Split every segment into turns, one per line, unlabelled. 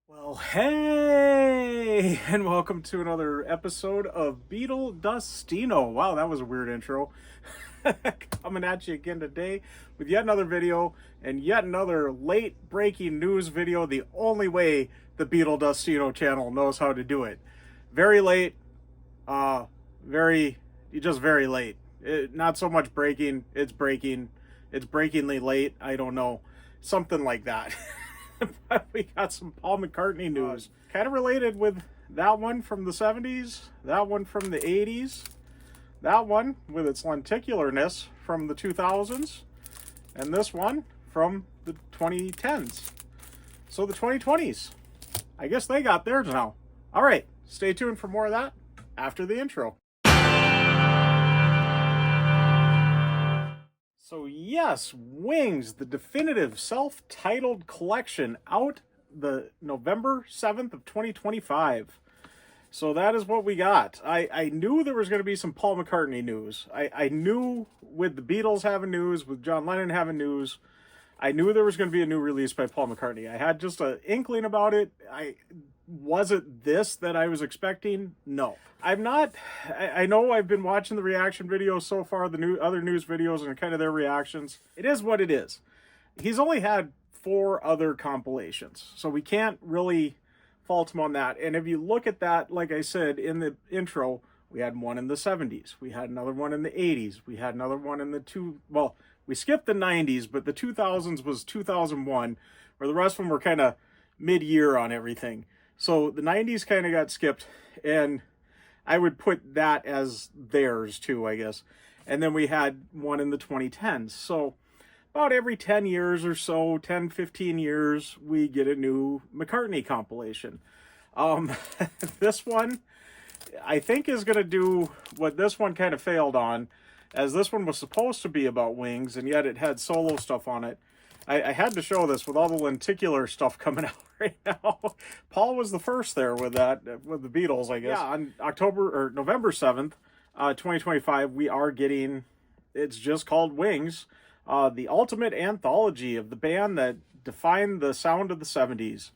Well, hey, and welcome to another episode of Beetle Dustino. Wow, that was a weird intro. Coming at you again today with yet another video and yet another late breaking news video, the only way the Beetle Dustino channel knows how to do it. Very late, just very late. Not so much breaking, it's breakingly late, I don't know, something like that. But we got some Paul McCartney news. Kind of related with that one from the 70s, that one from the 80s, that one with its lenticularness from the 2000s, and this one from the 2010s. So the 2020s. I guess they got theirs now. All right, stay tuned for more of that after the intro. So yes, Wings, the definitive self-titled collection, out the November 7th of 2025. So that is what we got. I knew there was going to be some Paul McCartney news. I knew with the Beatles having news, with John Lennon having news, I knew there was going to be a new release by Paul McCartney. I had just an inkling about it. Was it this that I was expecting? No. I'm not. I know I've been watching the reaction videos so far, the other news videos and kind of their reactions. It is what it is. He's only had 4 other compilations, so we can't really fault him on that. And if you look at that, like I said in the intro, we had one in the 70s. We had another one in the 80s. We had another one in we skipped the 90s, but the 2000s was 2001, where the rest of them were kind of mid-year on everything. So the 90s kind of got skipped, and I would put that as theirs too, I guess. And then we had one in the 2010s. So about every 10 years or so, 10, 15 years, we get a new McCartney compilation. This one, I think, is going to do what this one kind of failed on, as this one was supposed to be about Wings, and yet it had solo stuff on it. I had to show this with all the lenticular stuff coming out right now. Paul was the first there with that, with the Beatles, I guess. Yeah, on November 7th, 2025, we are getting, it's just called Wings, the ultimate anthology of the band that defined the sound of the 70s.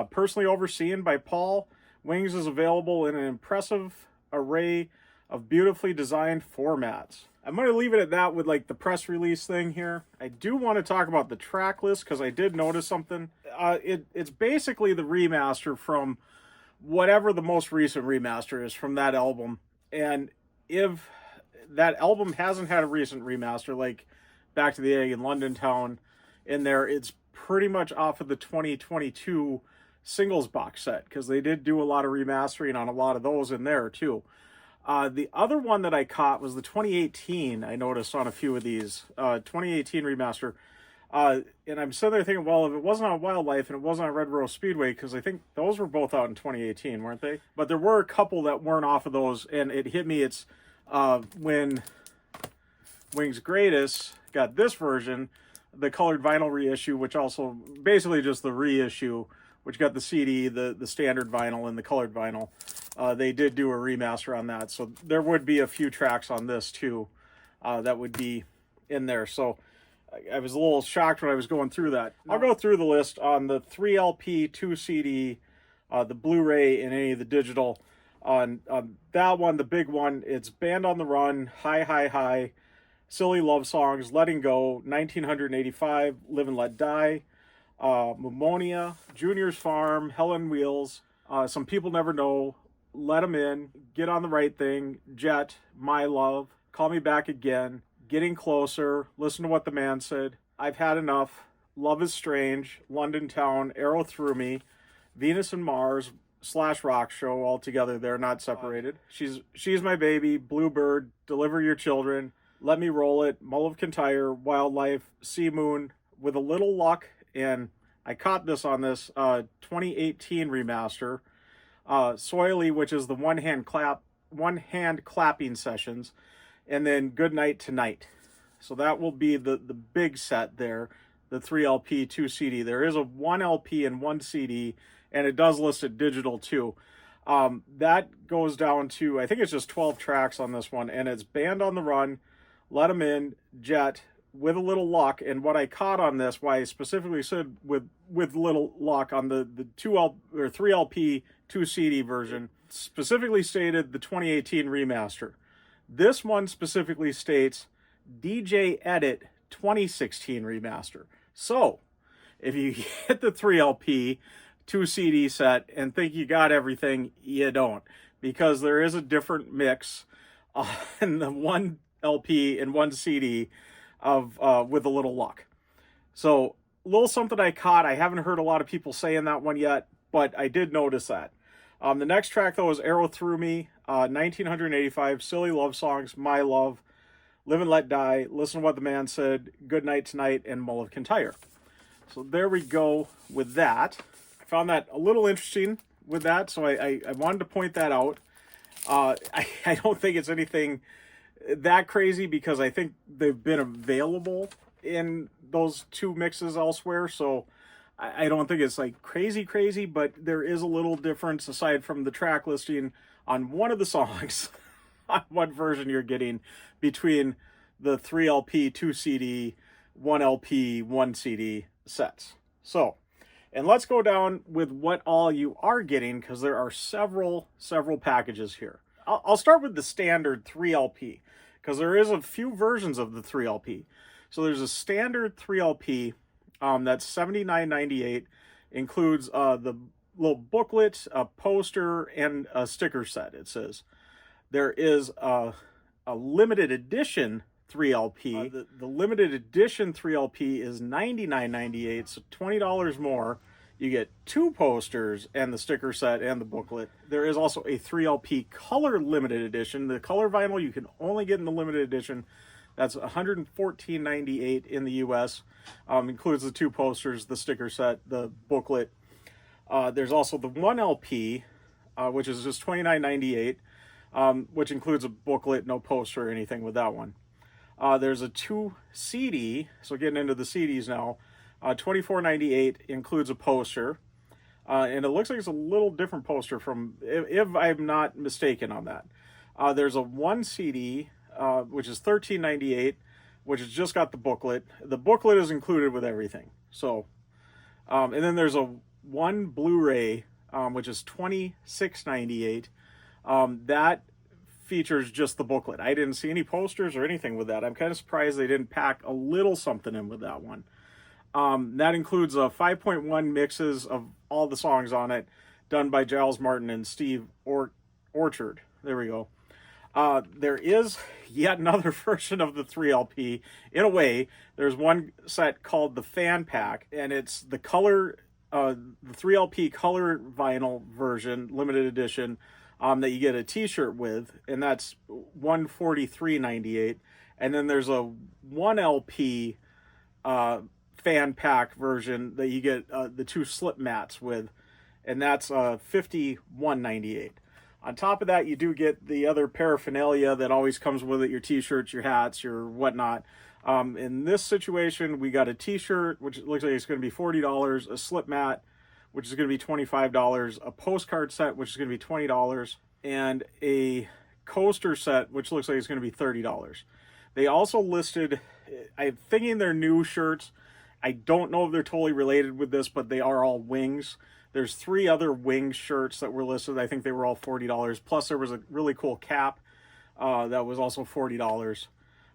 Personally overseen by Paul, Wings is available in an impressive array of beautifully designed formats. I'm going to leave it at that with like the press release thing here. I do want to talk about the track list because I did notice something. It's basically the remaster from whatever the most recent remaster is from that album. And if that album hasn't had a recent remaster, like Back to the Egg in London Town in there, it's pretty much off of the 2022 singles box set, because they did do a lot of remastering on a lot of those in there too. The other one that I caught was the 2018. I noticed on a few of these 2018 remaster, and I'm sitting there thinking, well, if it wasn't on Wildlife and it wasn't on Red Rose Speedway, because I think those were both out in 2018, weren't they? But there were a couple that weren't off of those, and it hit me. It's when Wings Greatest got this version, the colored vinyl reissue, which also basically just the reissue, which got the CD, the standard vinyl, and the colored vinyl. They did do a remaster on that, so there would be a few tracks on this too that would be in there. So I was a little shocked when I was going through that. I'll go through the list on the 3 LP, 2 CD, the Blu-ray, and any of the digital. On that one, the big one, it's Band on the Run, High, High, High, Silly Love Songs, Letting Go, 1985, Live and Let Die, Pneumonia, Junior's Farm, Hell on Wheels, Some People Never Know, Let 'Em In, Get on the Right Thing, Jet, My Love, Call Me Back Again, Getting Closer, Listen to What the Man Said, I've Had Enough, Love is Strange, London Town, Arrow Through Me, Venus and Mars / Rock Show, all together, they're not separated. She's My Baby, Bluebird, Deliver Your Children, Let Me Roll It, Mull of Kintyre, Wildlife, Sea Moon, With a Little Luck, and I caught this on this 2018 remaster, Soily, which is the one hand clapping sessions, and then Good Night Tonight. So that will be the big set there, the 3 LP, 2 CD. There is a 1 LP and 1 CD, and it does list it digital too. That goes down to, I think it's just 12 tracks on this one, and it's Band on the Run, Let 'Em In, Jet, with a little luck, and what I caught on this, why I specifically said with little luck on the 3 LP 2 CD version, specifically stated the 2018 remaster. This one specifically states DJ Edit 2016 remaster. So if you get the 3 LP 2 CD set and think you got everything, you don't, because there is a different mix in the 1 LP and 1 CD of with a little luck. So a little something I caught. I haven't heard a lot of people saying that one yet, but I did notice that. The next track, though, is Arrow Through Me, 1985, Silly Love Songs, My Love, Live and Let Die, Listen to What the Man Said, Good Night Tonight, and Mull of Kintyre. So there we go with that. I found that a little interesting with that, so I wanted to point that out. I don't think it's anything that crazy, because I think they've been available in those 2 mixes elsewhere, so I don't think it's like crazy, but there is a little difference aside from the track listing on one of the songs on what version you're getting between the 3 LP 2 CD 1 LP 1 CD sets. So, and let's go down with what all you are getting, because there are several packages here. I'll start with the standard 3 LP, because there is a few versions of the 3 LP. So there's a standard 3 LP that's $79.98, includes the little booklet, a poster, and a sticker set, it says. There is a limited edition 3 LP. The limited edition 3 LP is $99.98, so $20 more. You get 2 posters and the sticker set and the booklet. There is also a 3 LP color limited edition. The color vinyl you can only get in the limited edition. That's $114.98 in the US. Includes the 2 posters, the sticker set, the booklet. There's also the 1 LP, which is just $29.98, which includes a booklet, no poster or anything with that one. There's a 2 CD, so getting into the CDs now. $24.98 includes a poster, and it looks like it's a little different poster from, if I'm not mistaken on that. There's a 1 CD, which is $13.98, which has just got the booklet. The booklet is included with everything. So, and then there's a 1 Blu-ray, which is $26.98. That features just the booklet. I didn't see any posters or anything with that. I'm kind of surprised they didn't pack a little something in with that one. That includes 5.1 mixes of all the songs on it, done by Giles Martin and Steve Orchard. There we go. There is yet another version of the 3 LP. In a way, there's one set called the Fan Pack, and it's the color, the 3 LP color vinyl version, limited edition, that you get a t-shirt with, and that's $143.98. And then there's a 1 LP Fan Pack version that you get the 2 slip mats with, and that's $51.98. On top of that, you do get the other paraphernalia that always comes with it, your t-shirts, your hats, your whatnot. In this situation, we got a t-shirt, which looks like it's going to be $40, a slip mat, which is going to be $25, a postcard set, which is going to be $20, and a coaster set, which looks like it's going to be $30. They also listed, I'm thinking they're new shirts. I don't know if they're totally related with this, but they are all Wings. There's 3 other Wings shirts that were listed. I think they were all $40. Plus, there was a really cool cap that was also $40.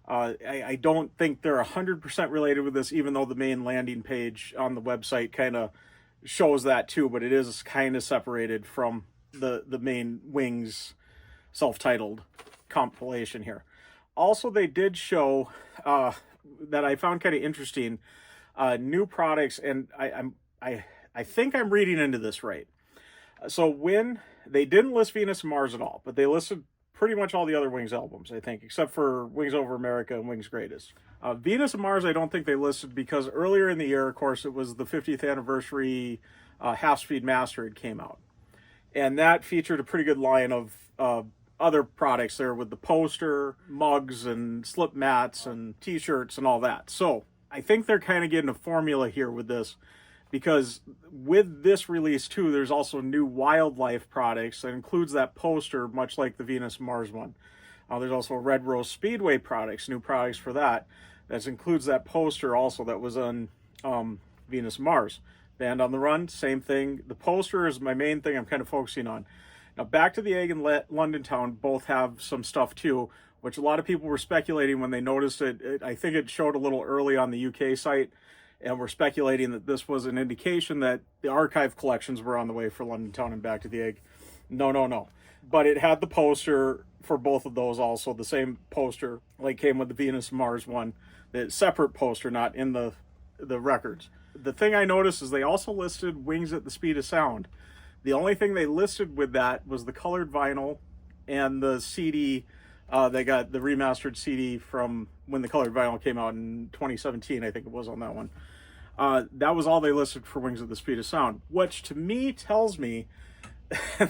I don't think they're 100% related with this, even though the main landing page on the website kind of shows that too, but it is kind of separated from the main Wings self-titled compilation here. Also, they did show that I found kind of interesting, new products, and I think I'm reading into this right. So when they didn't list Venus and Mars at all, but they listed pretty much all the other Wings albums, I think, except for Wings Over America and Wings Greatest. Venus and Mars, I don't think they listed, because earlier in the year, of course, it was the 50th anniversary Half-Speed Mastered came out. And that featured a pretty good line of other products there with the poster, mugs, and slip mats, and t-shirts, and all that. So I think they're kind of getting a formula here with this, because with this release too, there's also new wildlife products that includes that poster, much like the Venus and Mars one. There's also Red Rose Speedway products, new products for that That includes that poster also that was on Venus and Mars. Band on the Run, same thing. The poster is my main thing I'm kind of focusing on. Now, Back to the Egg and London Town both have some stuff too, which a lot of people were speculating when they noticed it. I think it showed a little early on the UK site, and we're speculating that this was an indication that the archive collections were on the way for London Town and Back to the Egg. No. But it had the poster for both of those also, the same poster, like came with the Venus and Mars one, the separate poster, not in the records. The thing I noticed is they also listed Wings at the Speed of Sound. The only thing they listed with that was the colored vinyl and the CD. They got the remastered CD from when the colored vinyl came out in 2017, I think it was on that one. That was all they listed for Wings at the Speed of Sound, which to me tells me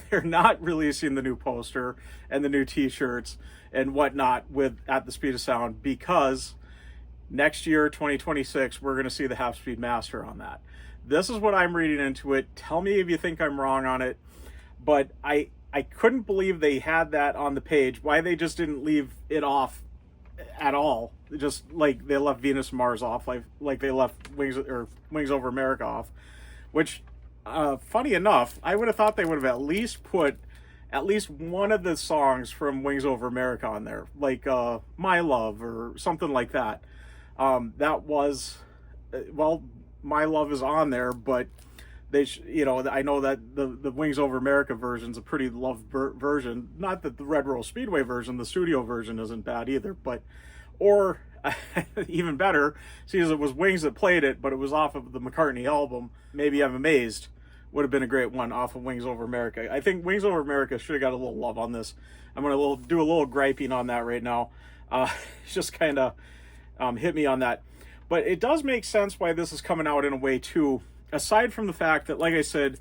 they're not releasing the new poster and the new t-shirts and whatnot with At the Speed of Sound, because next year, 2026, we're going to see the half-speed master on that. This is what I'm reading into it. Tell me if you think I'm wrong on it. But I couldn't believe they had that on the page. Why they just didn't leave it off at all. Just like they left Venus and Mars off, like they left Wings Over America off. Which, funny enough, I would have thought they would have at least put at least one of the songs from Wings Over America on there. Like My Love or something like that. That was, well, My Love is on there, but they, I know that the Wings Over America version's a pretty loved version. Not that the Red Rose Speedway version, the studio version, isn't bad either, but, or even better, see, as it was Wings that played it, but it was off of the McCartney album. Maybe I'm Amazed would have been a great one off of Wings Over America. I think Wings Over America should have got a little love on this. I'm going to do a little griping on that right now. Just kind of hit me on that. But it does make sense why this is coming out in a way too, aside from the fact that, like I said,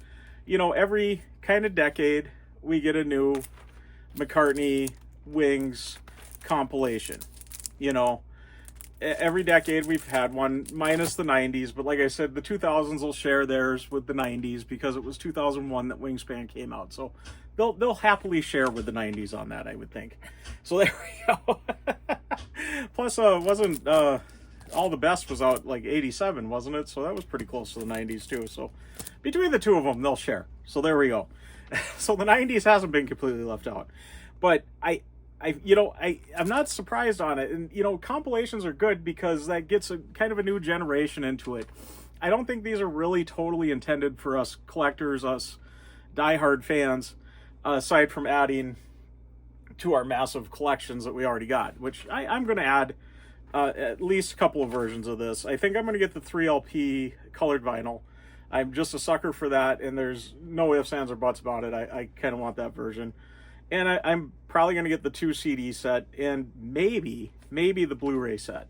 every kind of decade we get a new McCartney Wings compilation. Every decade we've had one, minus the 90s, but like I said, the 2000s will share theirs with the 90s because it was 2001 that Wingspan came out. So they'll happily share with the 90s on that, I would think. So there we go. Plus, wasn't All the Best was out like 87, wasn't it? So that was pretty close to the 90s too. So between the two of them, they'll share. So there we go. So the 90s hasn't been completely left out. But I'm not surprised on it. And, compilations are good because that gets a kind of a new generation into it. I don't think these are really totally intended for us collectors, us diehard fans, aside from adding to our massive collections that we already got, which I'm going to add at least a couple of versions of this. I think I'm going to get the 3LP colored vinyl. I'm just a sucker for that, and there's no ifs, ands, or buts about it. I kind of want that version. And I'm probably going to get the 2 CD set and maybe the Blu-ray set.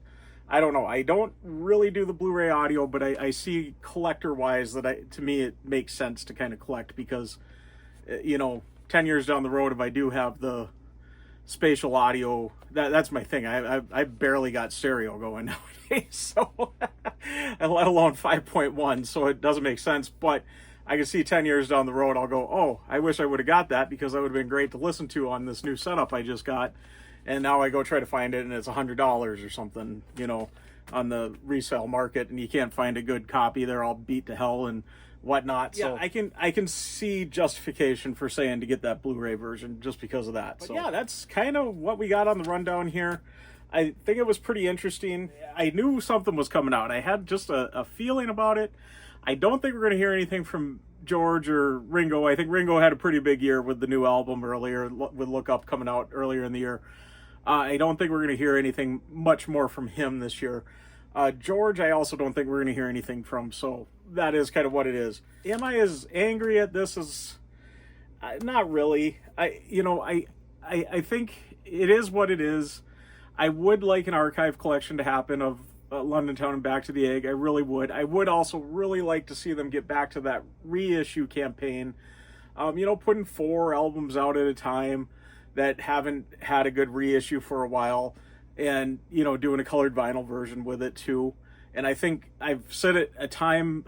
I don't know. I don't really do the Blu-ray audio, but I see collector-wise that to me it makes sense to kind of collect because, 10 years down the road, if I do have the spatial audio, that's my thing. I barely got stereo going nowadays, so let alone 5.1, so it doesn't make sense. But I can see 10 years down the road, I'll go, oh, I wish I would have got that because that would have been great to listen to on this new setup I just got. And now I go try to find it and it's $100 or something, on the resale market, and you can't find a good copy. They're all beat to hell and whatnot. Yeah, so I can see justification for saying to get that Blu-ray version just because of that. But so yeah, that's kind of what we got on the rundown here. I think it was pretty interesting. I knew something was coming out. I had just a feeling about it. I don't think we're going to hear anything from George or Ringo. I think Ringo had a pretty big year with the new album earlier, with Look Up coming out earlier in the year. I don't think we're going to hear anything much more from him this year. George, I also don't think we're going to hear anything from, so that is kind of what it is. Am I as angry at this as... not really. I think it is what it is. I would like an archive collection to happen of London Town and Back to the Egg. I really would. I would also really like to see them get back to that reissue campaign. Putting 4 albums out at a time that haven't had a good reissue for a while, and doing a colored vinyl version with it too. And I think I've said it time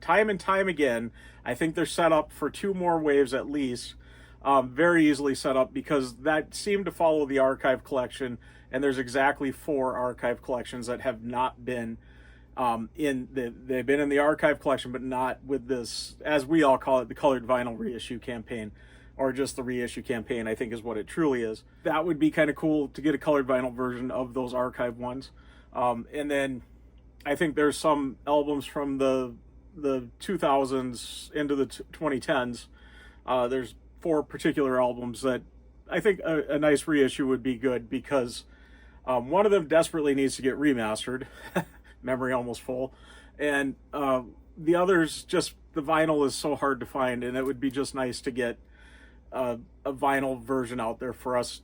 and time again, I think they're set up for 2 more waves at least very easily set up, because that seemed to follow the archive collection, and there's exactly 4 archive collections that have not been they've been in the archive collection, but not with this, as we all call it, the colored vinyl reissue campaign, or just the reissue campaign, I think is what it truly is. That would be kind of cool to get a colored vinyl version of those archive ones. And then I think there's some albums from the 2000s into the 2010s. There's 4 particular albums that I think a nice reissue would be good, because one of them desperately needs to get remastered. Memory almost full. And the others, just the vinyl is so hard to find, and it would be just nice to get a vinyl version out there for us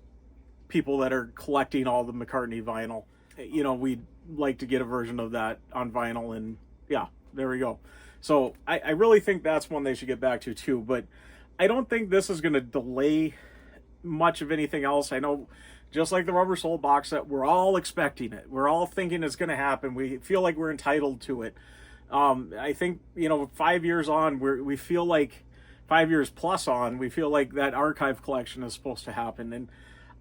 people that are collecting all the McCartney vinyl. You know, we'd like to get a version of that on vinyl, and yeah, there we go. So I really think that's one they should get back to too, but I don't think this is going to delay much of anything else. I know, just like the Rubber Soul box set, we're all expecting it. We're all thinking it's going to happen. We feel like we're entitled to it. I think, 5 years on, we feel like 5 years plus on, we feel like that archive collection is supposed to happen. And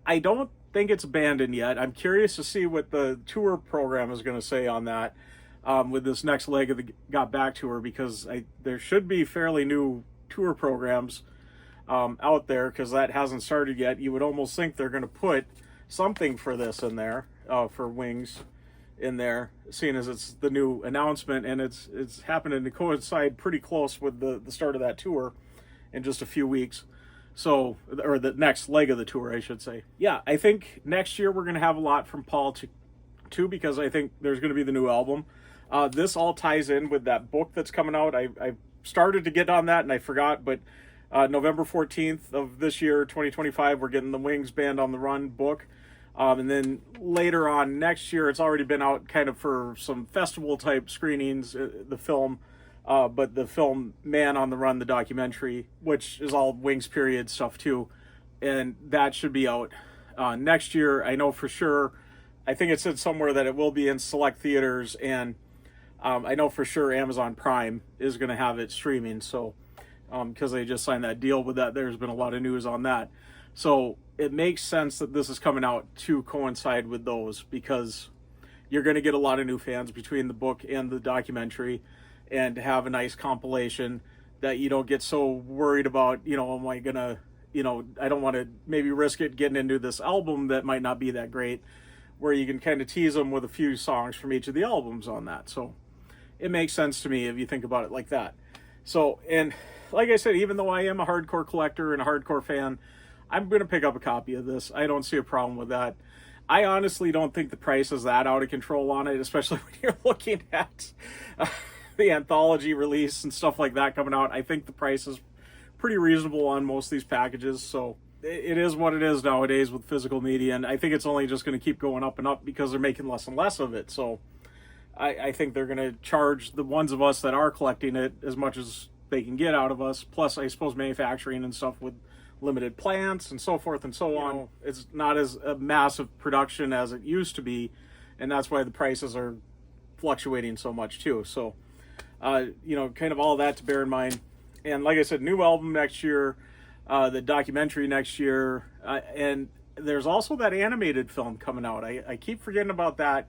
I don't think it's abandoned yet. I'm curious to see what the tour program is going to say on that with this next leg of the Got Back tour, because there should be fairly new tour programs out there, because that hasn't started yet. You would almost think they're going to put something for this in there, for Wings in there, seeing as it's the new announcement, and it's happening to coincide pretty close with the start of that tour in just a few weeks. So, or the next leg of the tour, I should say. Yeah, I think next year we're going to have a lot from Paul too, because I think there's going to be the new album. This all ties in with that book that's coming out. I started to get on that and I forgot, but November 14th of this year, 2025, we're getting the Wings Band on the Run book. And then later on next year, it's already been out kind of for some festival type screenings, the film, but the film Man on the Run, the documentary, which is all Wings period stuff too. And that should be out next year. I know for sure. I think it said somewhere that it will be in select theaters, and I know for sure Amazon Prime is going to have it streaming. So, because they just signed that deal with that, there's been a lot of news on that. So it makes sense that this is coming out to coincide with those, because you're going to get a lot of new fans between the book and the documentary, and to have a nice compilation that you don't get so worried about, am I going to, I don't want to maybe risk it getting into this album that might not be that great, where you can kind of tease them with a few songs from each of the albums on that. So it makes sense to me if you think about it like that. So, and like I said, even though I am a hardcore collector and a hardcore fan, I'm going to pick up a copy of this. I don't see a problem with that. I honestly don't think the price is that out of control on it, especially when you're looking at the anthology release and stuff like that coming out. I think the price is pretty reasonable on most of these packages. So it is what it is nowadays with physical media, and I think it's only just going to keep going up and up because they're making less and less of it. So I think they're going to charge the ones of us that are collecting it as much as they can get out of us, plus I suppose manufacturing and stuff with limited plants and so forth and so on. It's not as a massive production as it used to be, and that's why the prices are fluctuating so much too. So kind of all that to bear in mind. And like I said, new album next year, the documentary next year, and there's also that animated film coming out. I keep forgetting about that.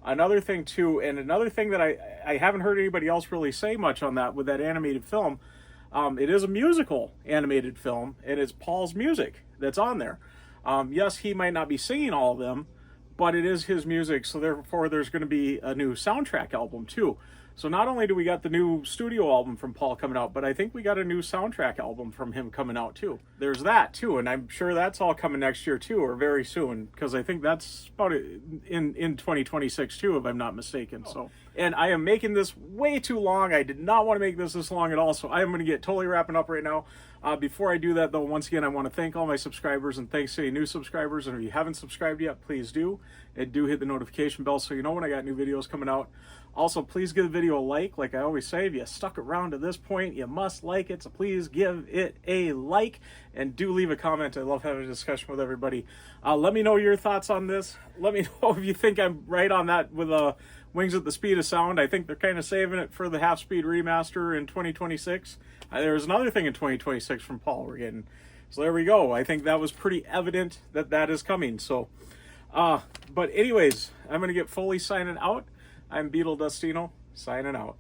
Another thing too, and another thing that I haven't heard anybody else really say much on that with that animated film, it is a musical animated film, and it's Paul's music that's on there. Yes, he might not be singing all of them, but it is his music, so therefore there's going to be a new soundtrack album too. So not only do we got the new studio album from Paul coming out, but I think we got a new soundtrack album from him coming out too. There's that too, and I'm sure that's all coming next year too, or very soon, because I think that's about in 2026 too, if I'm not mistaken. So, and I am making this way too long. I did not want to make this long at all, so I am going to get totally wrapping up right now. Before I do that, though, once again, I want to thank all my subscribers, and thanks to any new subscribers. And if you haven't subscribed yet, please do. And do hit the notification bell so you know when I got new videos coming out. Also, please give the video a like. Like I always say, if you stuck around to this point, you must like it. So please give it a like, and do leave a comment. I love having a discussion with everybody. Let me know your thoughts on this. Let me know if you think I'm right on that with Wings at the Speed of Sound. I think they're kind of saving it for the half-speed remaster in 2026. There's another thing in 2026 from Paul we're getting. So there we go. I think that was pretty evident that that is coming. So, but anyways, I'm going to get fully signing out. I'm Beetle Dustino, signing out.